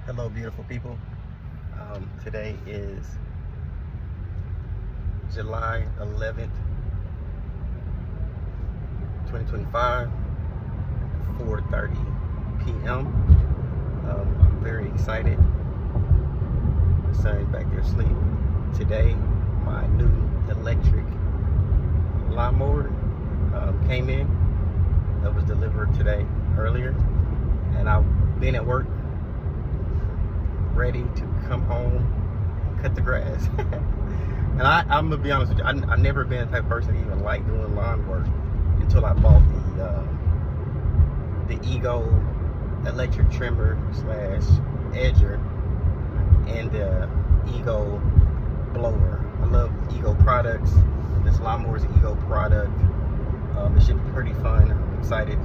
Hello, beautiful people. Today is July 11th, 2025, 4:30 p.m. I'm very excited. My son's back there asleep. Today, my new electric lawnmower came in. That was delivered today earlier, and I've been at work ready to come home and cut the grass. And I'm gonna be honest with you, I never been the type of person that even like doing lawn work until I bought the Ego electric trimmer slash edger and the Ego blower. I love Ego products. This lawnmower is an Ego product. It should be pretty fun. I'm excited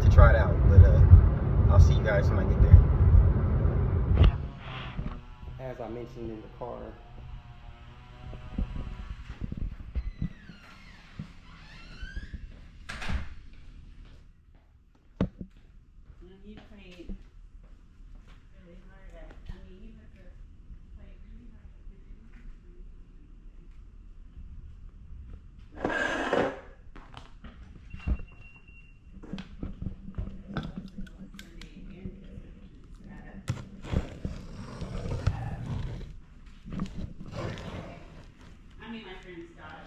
to try it out, but I'll see you guys when I get there. As I mentioned in the car, You played really hard at, you have to play really hard at my friend's daughter.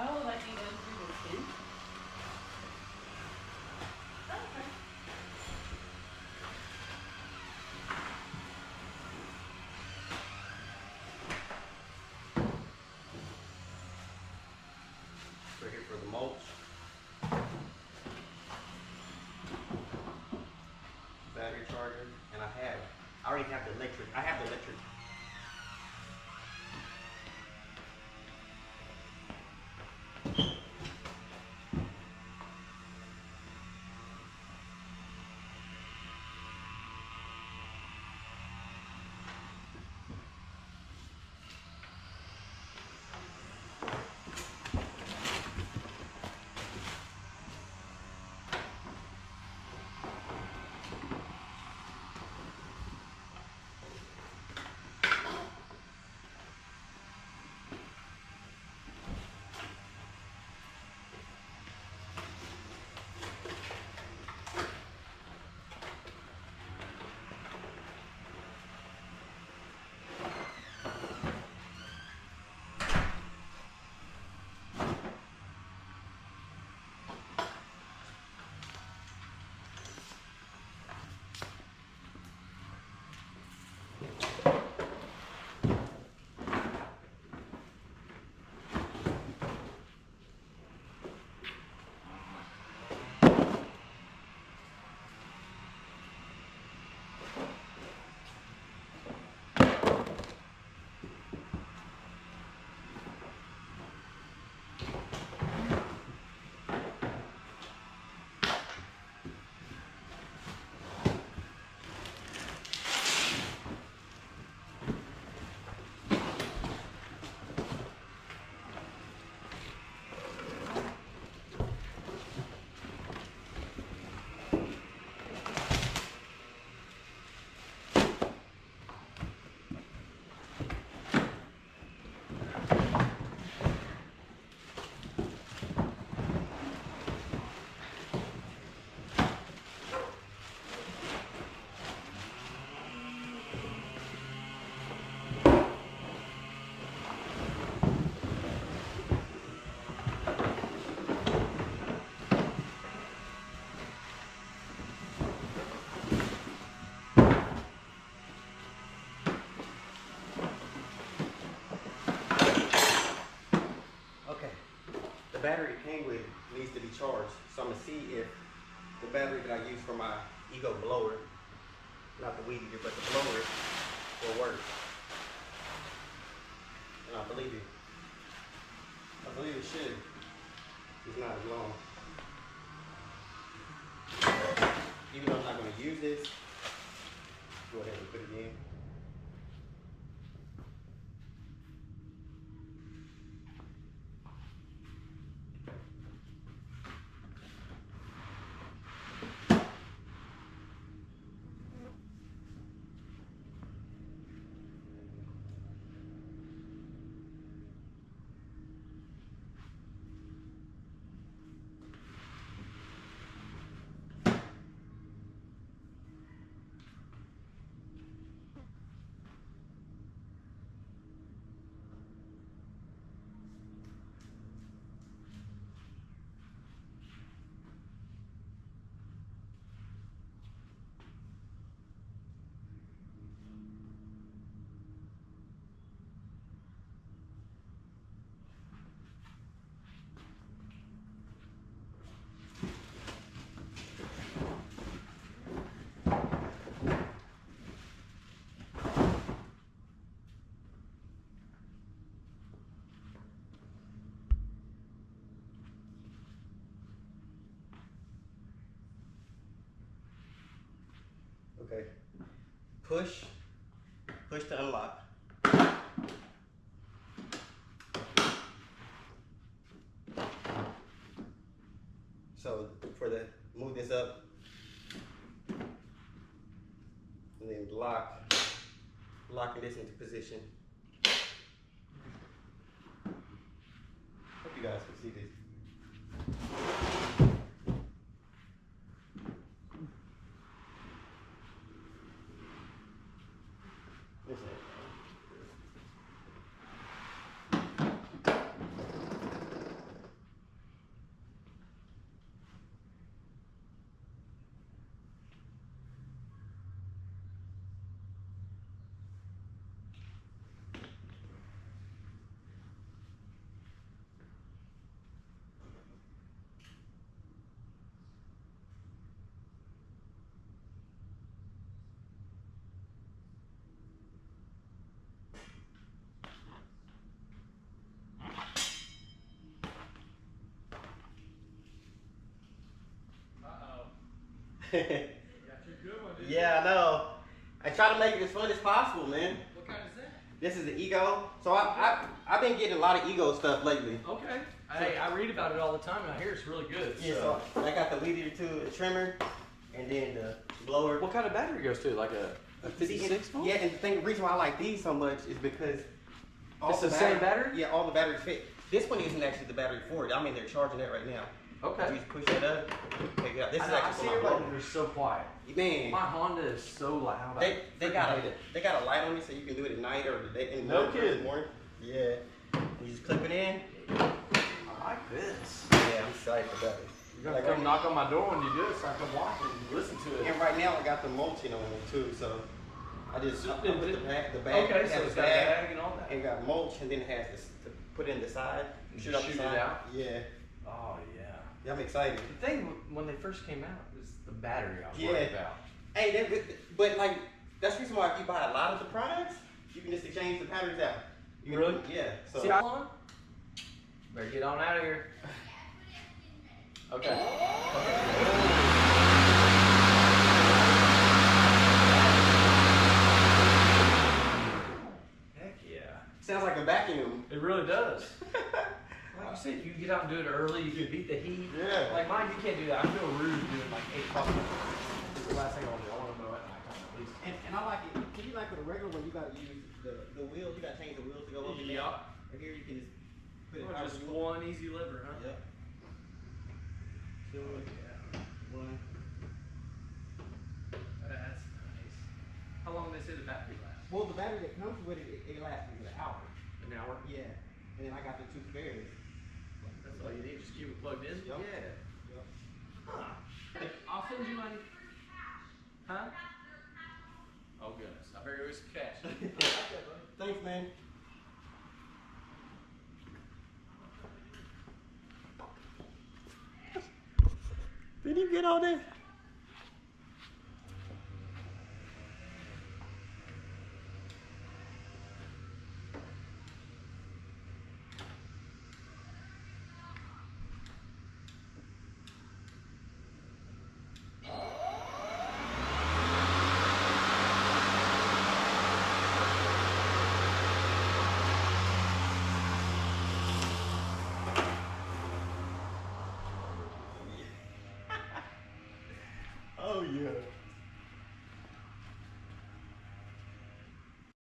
Oh, like you go through the skin? Okay. we're here for the mulch, battery charger, and I already have the electric. I have the electric. the battery it came with needs to be charged. So I'm gonna see if the battery that I use for my Ego blower, not the weed eater, but the blower will work. And I believe it. I believe it should. It's not as long. Even though I'm not gonna use this, go ahead and put it in. Okay. Push to unlock. So for the move this up and then locking this into position. Hope you guys can see this. Got you a good one, dude. Yeah, I know. I try to make it as fun as possible, man. What kind is that? This is the Ego. So I've been getting a lot of Ego stuff lately. Okay. I read about it all the time, and I hear it's really good. Yeah, so I got the weed eater too, the trimmer, and then the blower. What kind of battery goes to? Like a 56 volt? Yeah, and the reason why I like these so much is because It's the same battery? Yeah, all the batteries fit. This one isn't actually the battery for it. I mean, they're charging it right now. Okay. You just push that up. Take it out. This is I actually see for my everybody blower. they're so quiet. Man, My Honda is so loud. they got a light on it so you can do it at night or the day in the No morning. kidding. Yeah. You just clip it in. I like this. Yeah, I'm excited about it. You're gonna come knock on my door when you do it, so I can watch it and listen to it. And right now I got the mulching on it too, so I just put the bag. Okay, it so has it's a got a bag and all that. and got mulch, and then it has this to put in the side. Shoot up the it side. out? Yeah. Oh yeah. Yeah, I'm excited. The thing when they first came out was the battery I was Yeah. worried about. Hey, but like that's the reason why if you buy a lot of the products, you can just exchange the batteries out. You can, Really? Yeah. So. See, on? Better get on out of here. Okay. Heck yeah. Sounds like a vacuum. It really does. Like you said, you can get out and do it early, you can beat the heat. Yeah. Like mine, you can't do that. I feel rude doing like 8 o'clock. It's the last thing I want to do. I want to mow at nighttime at least. And I like it. Can you like with a regular one, you gotta use the wheels. You gotta change the wheels to go up and down. Yeah. And here you can just put it Oh, however just you want. one easy lever, huh? Yep. Two, Yeah. one. That's nice. How long they say the battery lasts? Well, the battery that comes with it lasts me an hour. An hour? Yeah. And then I got the 2 spares. That's all you need. Just keep it plugged in? Yep. Yeah. Yep. Huh. I'll send you money. Huh? Oh goodness. I better go get some cash. Thanks, man. Did you get all that? Oh yeah.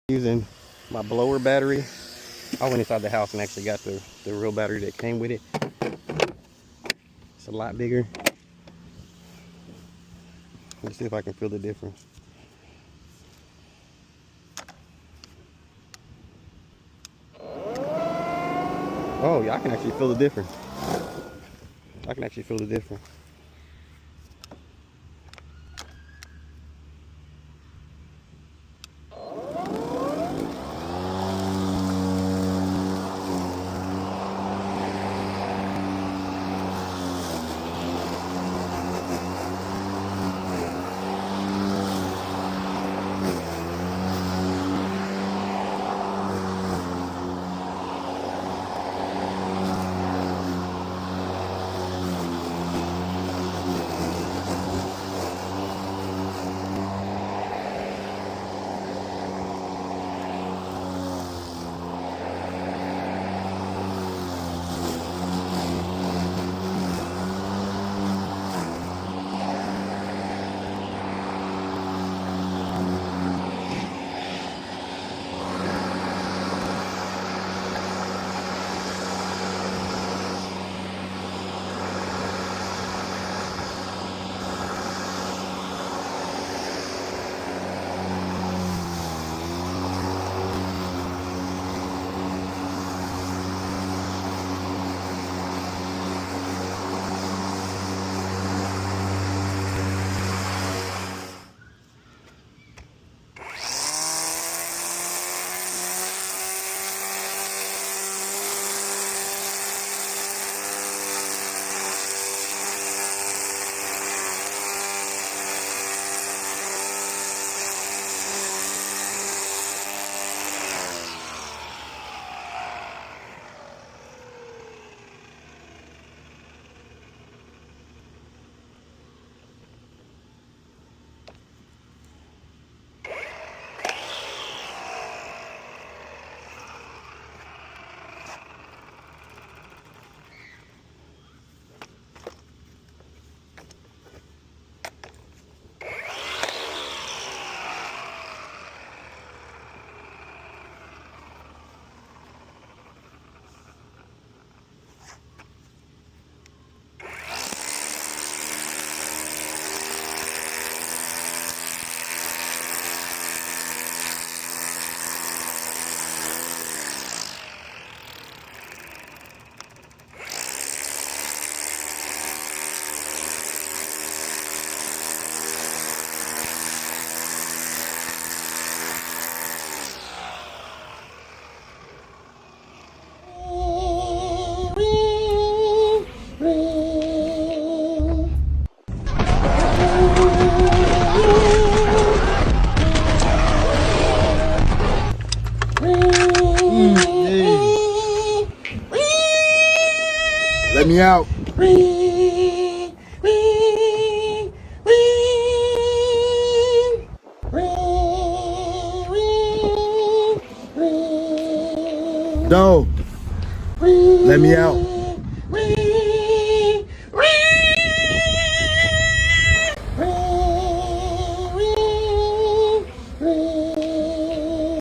Using my blower battery. I went inside the house and actually got the real battery that came with it. It's a lot bigger. Let's see if I can feel the difference. Oh yeah, I can actually feel the difference. I can actually feel the difference. Let me out. Dog, let me out.